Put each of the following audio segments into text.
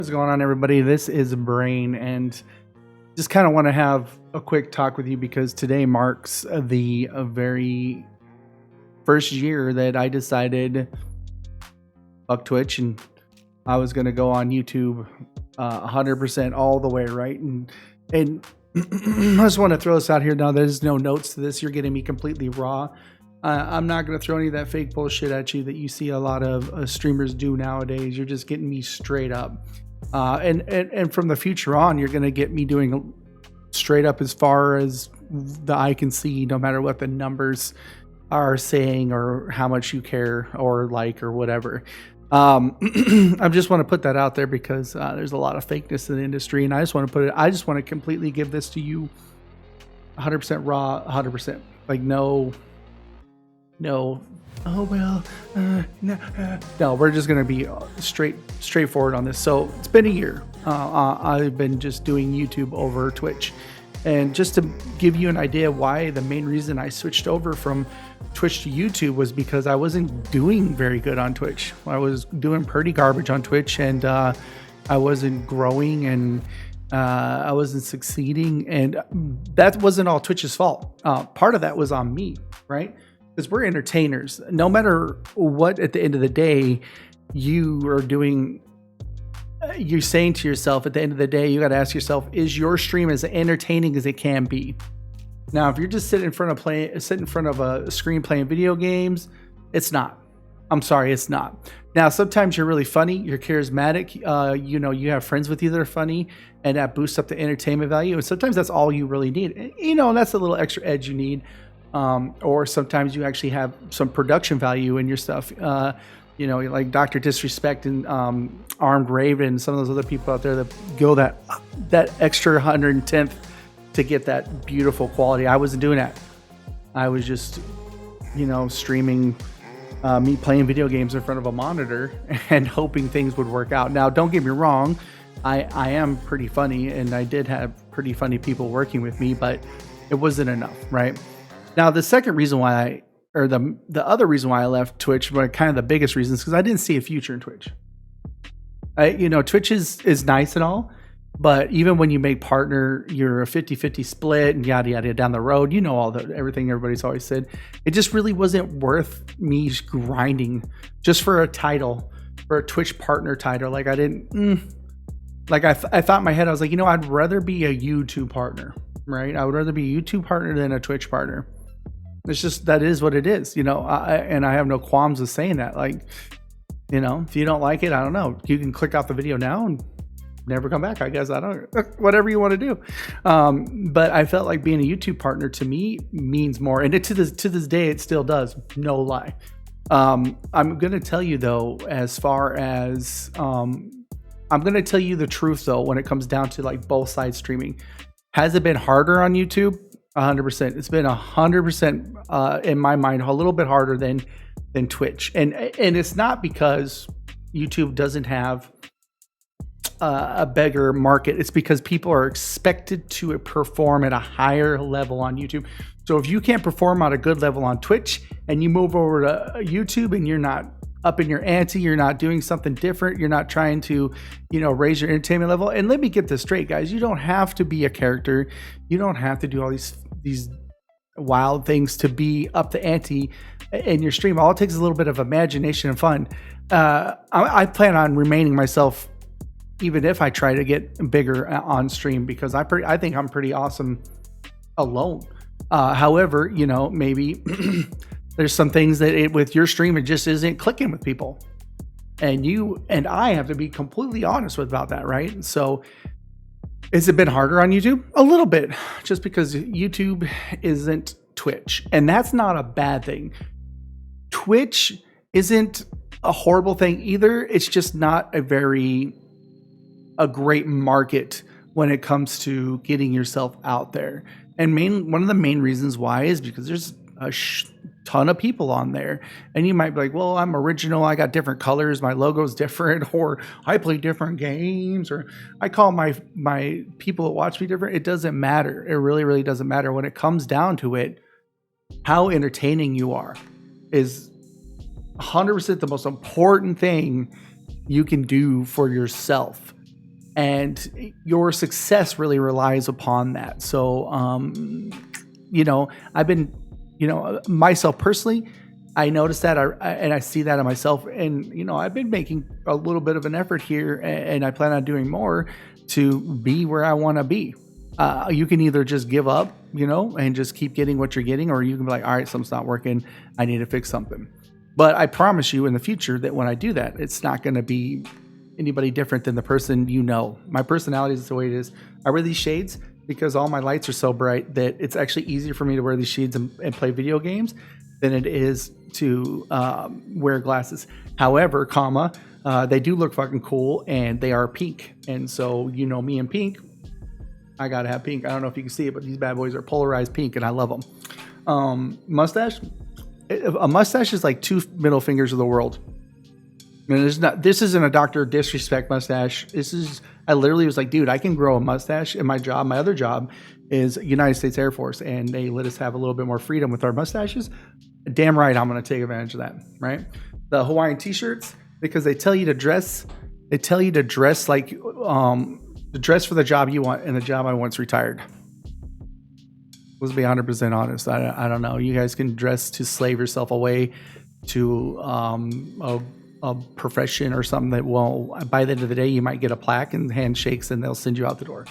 What's going on, everybody? This is Brain, and just kind of want to have a quick talk with you because today marks the very first year that I decided fuck Twitch and I was going to go on YouTube 100% all the way, right? And I just want to throw this out here now. There's no notes to this. You're getting me completely raw. I'm not going to throw any of that fake bullshit at you that you see a lot of streamers do nowadays. You're just getting me straight up. And from the future on, you're going to get me doing straight up as far as the eye can see, no matter what the numbers are saying or how much you care or like or whatever. I just want to put that out there because there's a lot of fakeness in the industry, and I just want to completely give this to you 100% raw, 100%. Like no, oh well, no, we're just gonna be straightforward on this. So it's been a year. I've been just doing YouTube over Twitch, and just to give you an idea why the main reason I switched over from Twitch to YouTube was because I wasn't doing very good on Twitch. I was doing pretty garbage on Twitch, and I wasn't growing, and I wasn't succeeding, and that wasn't all Twitch's fault. Part of that was on me, right? Because we're entertainers. No matter what, at the end of the day, you are doing, you're saying to yourself, at the end of the day, you got to ask yourself, is your stream as entertaining as it can be? Now, if you're just sitting in front of a screen playing video games, it's not. I'm sorry, it's not. Now, sometimes you're really funny, you're charismatic, you have friends with you that are funny, and that boosts up the entertainment value. And sometimes that's all you really need. And that's a little extra edge you need. Or sometimes you actually have some production value in your stuff. Like Dr. Disrespect and Armed Raven and some of those other people out there that go that extra 110th to get that beautiful quality. I wasn't doing that. I was just, streaming me playing video games in front of a monitor and hoping things would work out. Now, don't get me wrong. I am pretty funny, and I did have pretty funny people working with me, but it wasn't enough, right? Now, the second reason why the other reason why I left Twitch, but kind of the biggest reason, is because I didn't see a future in Twitch. Twitch is nice and all, but even when you make partner, you're a 50-50 split and yada, yada, down the road, everything everybody's always said. It just really wasn't worth me grinding just for a title, for a Twitch partner title. Like I didn't, I thought in my head, I was like, I'd rather be a YouTube partner, right? I would rather be a YouTube partner than a Twitch partner. It's just, that is what it is, and I have no qualms with saying that. Like, if you don't like it, I don't know. You can click off the video now and never come back. I guess, I don't, whatever you want to do. But I felt like being a YouTube partner to me means more. And to this day, it still does. No lie. I'm going to tell you though, as far as, I'm going to tell you the truth though, when it comes down to like both sides streaming. Has it been harder on YouTube? 100%. It's been 100% in my mind, a little bit harder than Twitch. And it's not because YouTube doesn't have a bigger market. It's because people are expected to perform at a higher level on YouTube. So if you can't perform at a good level on Twitch and you move over to YouTube and you're not up in your ante, you're not doing something different, you're not trying to, raise your entertainment level. And let me get this straight, guys. You don't have to be a character. You don't have to do all these wild things to be up the ante in your stream. All it takes is a little bit of imagination and fun. I plan on remaining myself, even if I try to get bigger on stream, because I think I'm pretty awesome alone. However, maybe there's some things that with your stream, it just isn't clicking with people. And you and I have to be completely honest about that, right? So has it been harder on YouTube? A little bit, just because YouTube isn't Twitch. And that's not a bad thing. Twitch isn't a horrible thing either. It's just not a great market when it comes to getting yourself out there. And one of the main reasons why is because there's a ton of people on there, and you might be like, well, I'm original, I got different colors, my logo's different, or I play different games, or I call my people that watch me different. It doesn't matter. It really, really doesn't matter. When it comes down to it, how entertaining you are is 100% the most important thing you can do for yourself. and your success really relies upon that. So, I've been, myself personally, I noticed that, and I see that in myself, and I've been making a little bit of an effort here, and I plan on doing more to be where I want to be. You can either just give up, and just keep getting what you're getting, or you can be like, all right, something's not working, I need to fix something. But I promise you in the future that when I do that, it's not going to be anybody different than the person My personality is the way it is. I wear these shades because all my lights are so bright that it's actually easier for me to wear these shades and play video games than it is to wear glasses. However, they do look fucking cool, and they are pink. And so, me and pink, I gotta have pink. I don't know if you can see it, but these bad boys are polarized pink, and I love them. Mustache. A mustache is like 2 middle fingers of the world. And this isn't a doctor disrespect mustache. I literally was like, dude, I can grow a mustache in my job. My other job is United States Air Force, and they let us have a little bit more freedom with our mustaches. Damn right, I'm going to take advantage of that, right? The Hawaiian t-shirts, because they tell you to dress. They tell you to dress like, to dress for the job you want, and the job I want's retired. Let's be 100% honest. I don't know. You guys can dress to slave yourself away to a profession or something that by the end of the day, you might get a plaque and handshakes, and they'll send you out the door.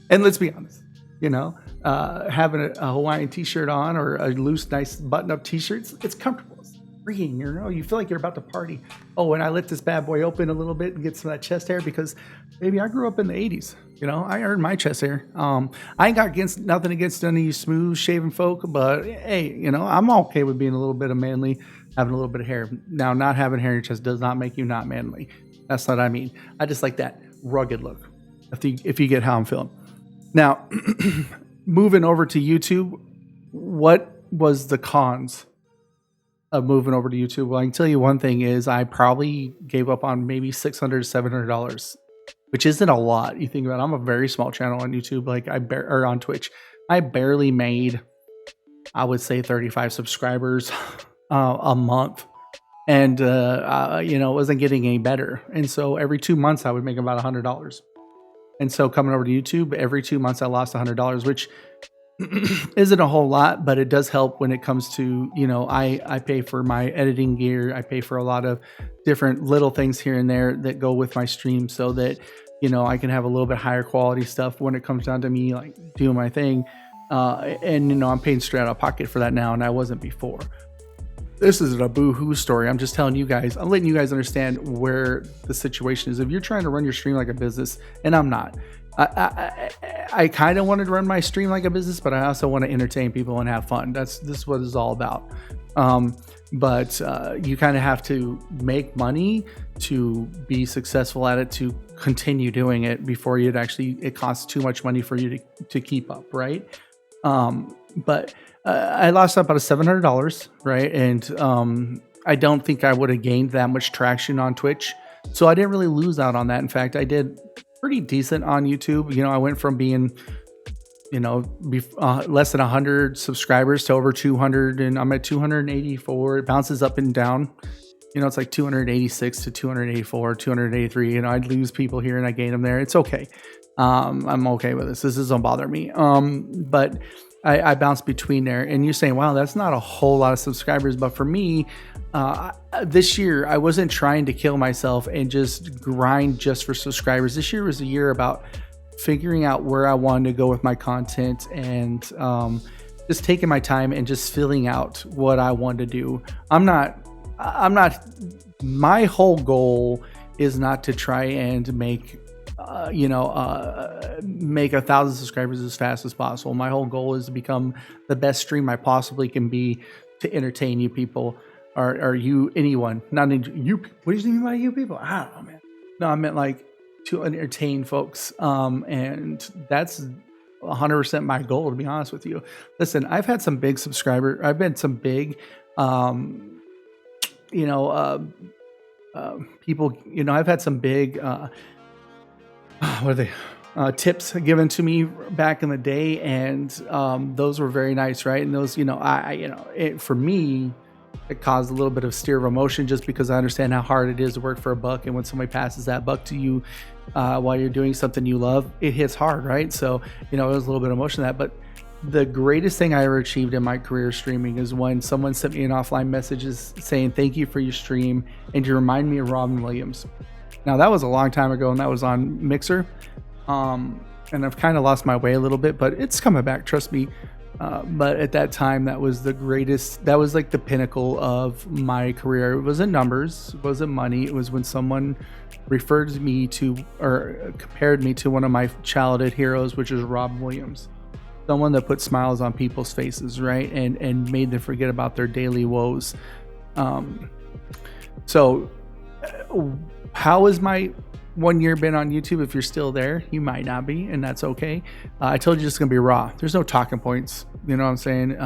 And let's be honest, having a Hawaiian t-shirt on, or a loose, nice button-up t-shirt, it's comfortable. It's freeing, you feel like you're about to party. Oh, and I let this bad boy open a little bit and get some of that chest hair because, baby, I grew up in the 80s. I earned my chest hair. I ain't got nothing against any of you smooth shaven folk, but hey, I'm okay with being a little bit of manly, having a little bit of hair. Now, not having hair in your chest does not make you not manly. That's what I mean. I just like that rugged look, if you get how I'm feeling. Now, moving over to YouTube, what was the cons of moving over to YouTube? Well, I can tell you one thing is I probably gave up on maybe $600 to $700, which isn't a lot. You think about it, I'm a very small channel on YouTube, or on Twitch. I barely made, I would say, 35 subscribers a month. And, it wasn't getting any better. And so every 2 months I would make about $100. And so coming over to YouTube, every 2 months I lost $100, which isn't a whole lot, but it does help when it comes to, I pay for my editing gear. I pay for a lot of different little things here and there that go with my stream so that, I can have a little bit higher quality stuff when it comes down to me, like doing my thing. And, I'm paying straight out of pocket for that now, and I wasn't before. This isn't a boo-hoo story. I'm just telling you guys, I'm letting you guys understand where the situation is. If you're trying to run your stream like a business, and I'm not, I kind of wanted to run my stream like a business, but I also want to entertain people and have fun. This is what it's all about. But you kind of have to make money to be successful at it, to continue doing it before it costs too much money for you to keep up, right? But I lost about $700, right? And I don't think I would have gained that much traction on Twitch. So I didn't really lose out on that. In fact, I did pretty decent on YouTube. I went from being, less than 100 subscribers to over 200, and I'm at 284. It bounces up and down. It's like 286 to 284, 283. I'd lose people here and I gain them there. It's okay. I'm okay with this. This doesn't bother me. But I bounce between there, and you're saying, wow, that's not a whole lot of subscribers. But for me, this year, I wasn't trying to kill myself and just grind just for subscribers. This year was a year about figuring out where I wanted to go with my content, and just taking my time and just filling out what I wanted to do. My whole goal is not to try and make 1,000 subscribers as fast as possible. My whole goal is to become the best stream I possibly can be, to entertain you people, or you, anyone, not you. What do you mean by you people? I don't know, man. No, I meant like to entertain folks. And that's 100% my goal, to be honest with you. Listen, I've had some big I've been some big, people, I've had some big, tips given to me back in the day, and those were very nice, right? And those, for me, it caused a little bit of steer of emotion, just because I understand how hard it is to work for a buck, and when somebody passes that buck to you while you're doing something you love, it hits hard, right? So it was a little bit of emotion in that. But the greatest thing I ever achieved in my career streaming is when someone sent me an offline messages saying thank you for your stream, and you remind me of Robin Williams. Now that was a long time ago, and that was on Mixer, and I've kind of lost my way a little bit, but it's coming back, trust me. But at that time, that was the greatest. That was like the pinnacle of my career. It wasn't numbers, it wasn't money. It was when someone referred me to, or compared me to, one of my childhood heroes, which is Robin Williams. Someone that put smiles on people's faces, right? And made them forget about their daily woes. So how has my 1 year been on YouTube? If you're still there, you might not be, and that's okay. I told you it's gonna be raw. There's no talking points. You know what I'm saying?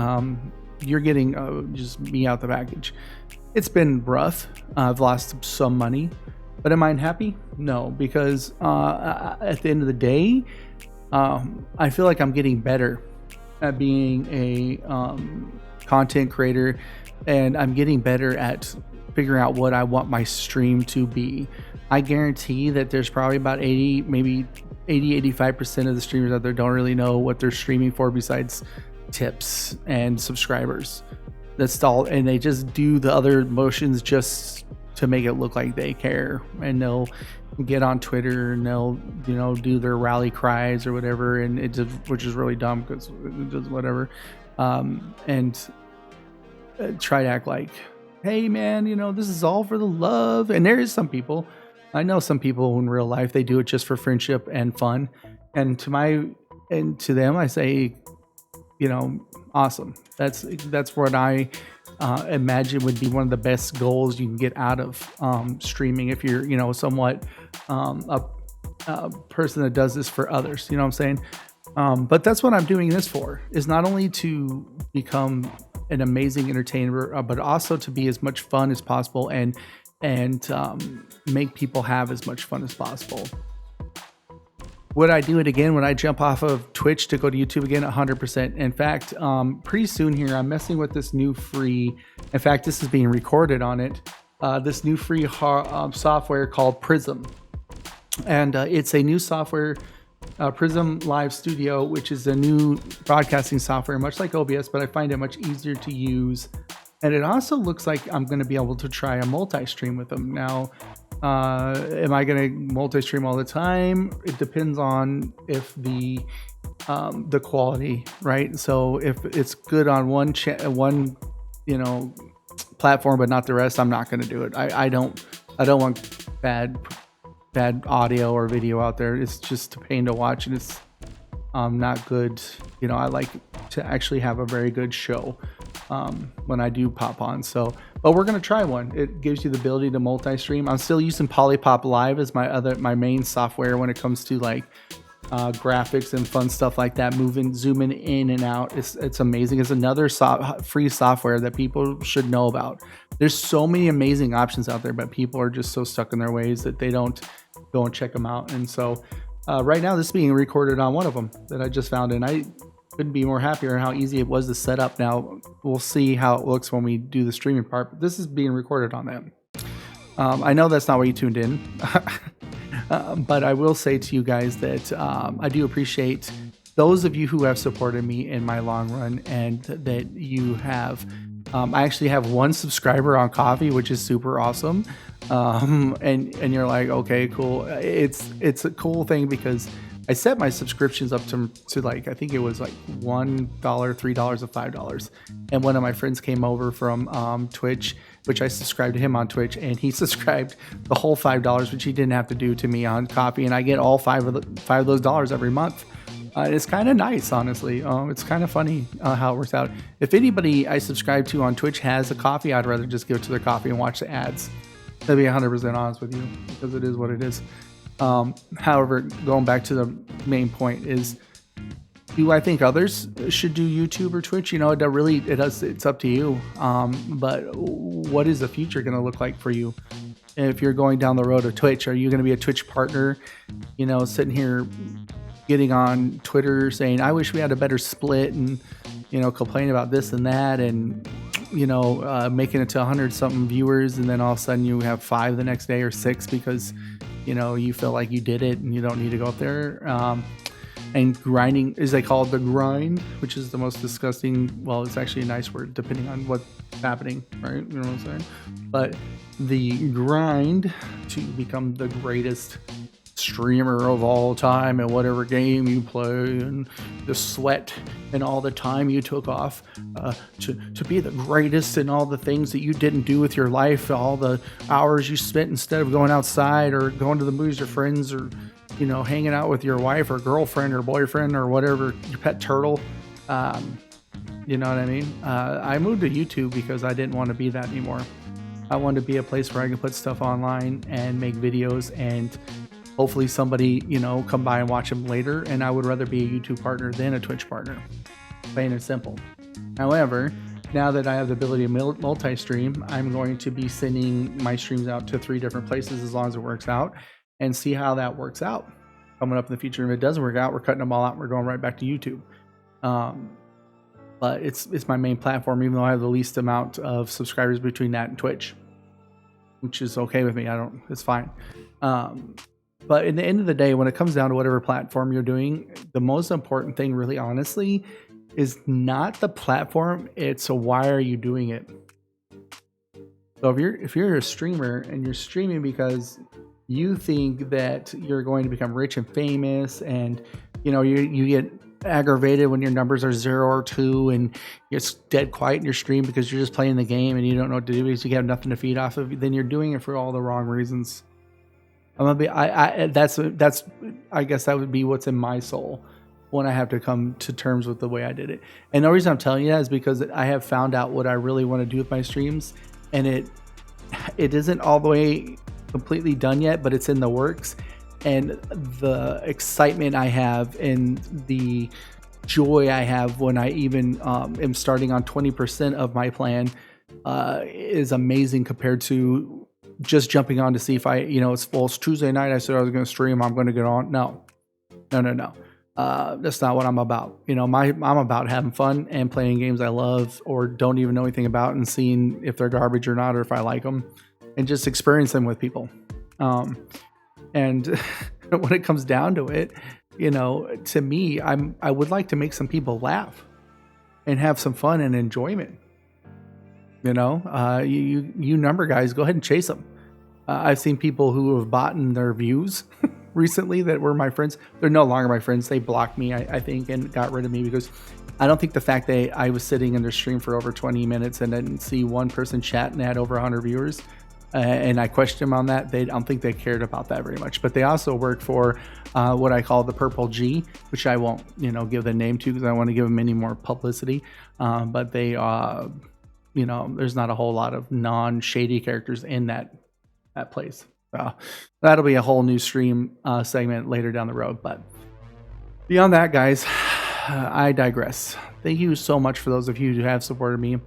You're getting just me out the package. It's been rough. I've lost some money, but am I unhappy? No, because at the end of the day, I feel like I'm getting better at being a content creator, and I'm getting better at figuring out what I want my stream to be. I guarantee that there's probably about 85% of the streamers out there don't really know what they're streaming for besides tips and subscribers. That's all, and they just do the other motions just to make it look like they care, and they'll get on Twitter and they'll do their rally cries or whatever, and it just, which is really dumb because it does whatever, and try to act like, hey man, this is all for the love. And there is some people, I know some people in real life, they do it just for friendship and fun, and to them I say, awesome. That's what I imagine would be one of the best goals you can get out of streaming, if you're somewhat a person that does this for others. You know what I'm saying? But that's what I'm doing this for, is not only to become an amazing entertainer, but also to be as much fun as possible and make people have as much fun as possible. Would I do it again? Would I jump off of Twitch to go to YouTube again? 100%. In fact, pretty soon here, I'm messing with this new free, in fact, this is being recorded on it, this new free software called Prism. And it's a new software, Prism Live Studio, which is a new broadcasting software, much like OBS, but I find it much easier to use. And it also looks like I'm going to be able to try a multi-stream with them. Now, am I going to multi-stream all the time? It depends on if the quality, right? So if it's good on one platform but not the rest, I'm not going to do it. I don't want bad audio or video out there. It's just a pain to watch, and it's not good. I like to actually have a very good show when I do pop on. So, but we're gonna try one. It gives you the ability to multi-stream. I'm still using Polypop Live as my main software when it comes to like graphics and fun stuff like that, zooming in and out. It's amazing. It's another free software that people should know about. There's so many amazing options out there, but people are just so stuck in their ways that they don't go and check them out. And so right now this is being recorded on one of them that I just found, and I couldn't be more happier how easy it was to set up. Now we'll see how it looks when we do the streaming part, but this is being recorded on that. I know that's not why you tuned in, but I will say to you guys that I do appreciate those of you who have supported me in my long run, and that you have. I actually have one subscriber on Coffee, which is super awesome. And you're like, okay, cool. It's a cool thing because I set my subscriptions up to like, I think it was like $1, $3, or $5. And one of my friends came over from Twitch, which I subscribed to him on Twitch, and he subscribed the whole $5, which he didn't have to do to me on Coffee, and I get all five of those dollars every month. It's kind of nice, honestly. It's kind of funny how it works out. If anybody I subscribe to on Twitch has a Coffee, I'd rather just give it to their Coffee and watch the ads. To be 100% honest with you, because it is what it is. However, going back to the main point is, do I think others should do YouTube or Twitch? It's up to you. But what is the future going to look like for you? If you're going down the road of Twitch, are you going to be a Twitch partner, sitting here getting on Twitter saying, I wish we had a better split, and, complain about this and that, and making it to 100 something viewers, and then all of a sudden you have 5 the next day or 6 because you feel like you did it and you don't need to go up there. And grinding, as they call it, the grind, which is the most disgusting. Well, it's actually a nice word depending on what's happening, right? You know what I'm saying? But the grind to become the greatest streamer of all time in whatever game you play, and the sweat and all the time you took off to be the greatest, and all the things that you didn't do with your life, all the hours you spent instead of going outside or going to the movies with your friends, or hanging out with your wife or girlfriend or boyfriend or whatever, your pet turtle. You know what I mean? I moved to YouTube because I didn't want to be that anymore. I wanted to be a place where I can put stuff online and make videos, and hopefully somebody, come by and watch them later. And I would rather be a YouTube partner than a Twitch partner. Plain and simple. However, now that I have the ability to multi-stream, I'm going to be sending my streams out to 3 different places as long as it works out, and see how that works out coming up in the future. If it doesn't work out, we're cutting them all out and we're going right back to YouTube. But it's my main platform, even though I have the least amount of subscribers between that and Twitch, which is okay with me. It's fine. But in the end of the day, when it comes down to whatever platform you're doing, the most important thing, really honestly, is not the platform. It's why are you doing it? So if you're a streamer and you're streaming because you think that you're going to become rich and famous, and you get aggravated when your numbers are 0 or 2 and you're dead quiet in your stream because you're just playing the game and you don't know what to do because you have nothing to feed off of, then you're doing it for all the wrong reasons. I guess that would be what's in my soul when I have to come to terms with the way I did it. And the reason I'm telling you that is because I have found out what I really want to do with my streams, and it isn't all the way completely done yet, but it's in the works. And the excitement I have and the joy I have when I even am starting on 20% of my plan is amazing compared to just jumping on to see if it's Tuesday night, I said I was going to stream, I'm going to get on. No. That's not what I'm about. I'm about having fun and playing games I love or don't even know anything about, and seeing if they're garbage or not, or if I like them, and just experience them with people. And when it comes down to it, to me, I would like to make some people laugh and have some fun and enjoyment. You number guys, go ahead and chase them. I've seen people who have bought their views recently that were my friends. They're no longer my friends. They blocked me, I think, and got rid of me because I don't think the fact that I was sitting in their stream for over 20 minutes and didn't see one person chat and had over 100 viewers, and I questioned them on that. I don't think they cared about that very much. But they also work for what I call the Purple G, which I won't, give the name to because I don't want to give them any more publicity. But they, there's not a whole lot of non-shady characters in that place. That'll be a whole new stream segment later down the road. But beyond that, guys, I digress. Thank you so much for those of you who have supported me.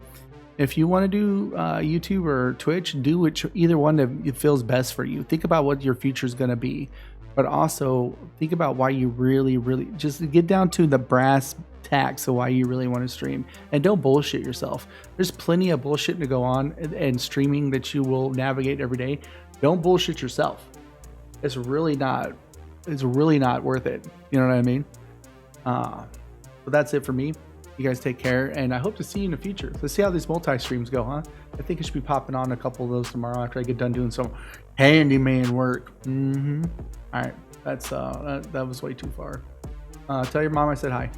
If you want to do YouTube or Twitch, do either one that feels best for you. Think about what your future is going to be, but also think about why you really, really just get down to the brass tacks of why you really want to stream, and don't bullshit yourself. There's plenty of bullshit to go on and streaming that you will navigate every day. Don't bullshit yourself. It's really not worth it. You know what I mean? But that's it for me. You guys take care, and I hope to see you in the future. Let's see how these multi-streams go, huh? I think I should be popping on a couple of those tomorrow after I get done doing some handyman work. All right, that was way too far. Tell your mom I said hi.